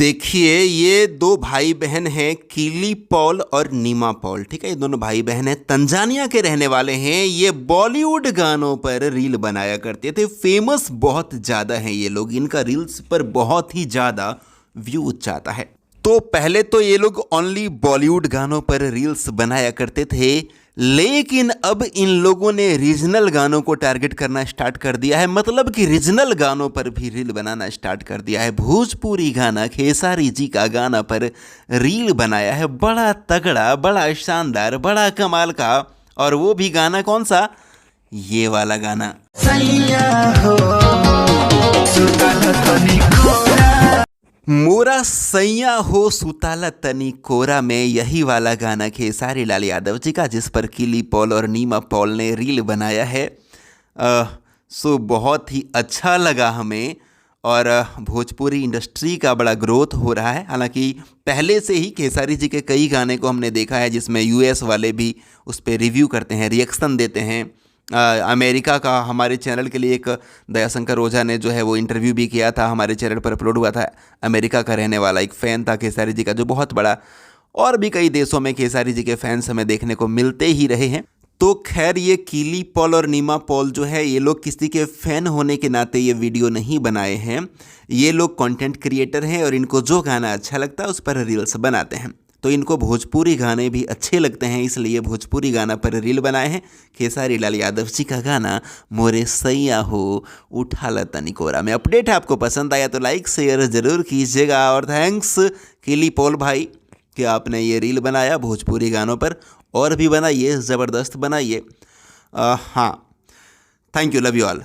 देखिए, ये दो भाई बहन हैं, कीली पॉल और नीमा पॉल। ठीक है, ये दोनों भाई बहन हैं, तंजानिया के रहने वाले हैं। ये बॉलीवुड गानों पर रील बनाया करते थे, फेमस बहुत ज़्यादा हैं ये लोग। इनका रील्स पर बहुत ही ज़्यादा व्यू जाता है। तो पहले तो ये लोग ओनली बॉलीवुड गानों पर रील्स बनाया करते थे, लेकिन अब इन लोगों ने रीजनल गानों को टारगेट करना स्टार्ट कर दिया है। मतलब कि रीजनल गानों पर भी रील बनाना स्टार्ट कर दिया है। भोजपुरी गाना, खेसारी जी का गाना पर रील बनाया है, बड़ा तगड़ा, बड़ा शानदार, बड़ा कमाल का। और वो भी गाना कौन सा? ये वाला गाना। मोरा सैया हो सुताला तनी कोरा में, यही वाला गाना खेसारी लाल यादव जी का, जिस पर कीली पॉल और नीमा पॉल ने रील बनाया है। सो बहुत ही अच्छा लगा हमें। और भोजपुरी इंडस्ट्री का बड़ा ग्रोथ हो रहा है। हालांकि पहले से ही खेसारी जी के कई गाने को हमने देखा है जिसमें यूएस वाले भी उस पर रिव्यू करते हैं, रिएक्शन देते हैं। अमेरिका का हमारे चैनल के लिए एक दयाशंकर ओझा ने जो है वो इंटरव्यू भी किया था, हमारे चैनल पर अपलोड हुआ था। अमेरिका का रहने वाला एक फ़ैन था खेसारी जी का, जो बहुत बड़ा। और भी कई देशों में खेसारी जी के फैंस हमें देखने को मिलते ही रहे हैं। तो खैर, ये कीली पॉल और नीमा पॉल जो है, ये लोग किसी के फ़ैन होने के नाते ये वीडियो नहीं बनाए हैं। ये लोग कंटेंट क्रिएटर हैं और इनको जो गाना अच्छा लगता है उस पर रील्स बनाते हैं। तो इनको भोजपुरी गाने भी अच्छे लगते हैं, इसलिए भोजपुरी गाना पर रील बनाए हैं। खेसारी लाल यादव जी का गाना मोरे सैया हो उठा ल तनी कोरा में। अपडेट है, आपको पसंद आया तो लाइक शेयर ज़रूर कीजिएगा। और थैंक्स कीली पॉल भाई कि आपने ये रील बनाया भोजपुरी गानों पर। और भी बनाइए, ज़बरदस्त बनाइए। हाँ, thank you, love you all.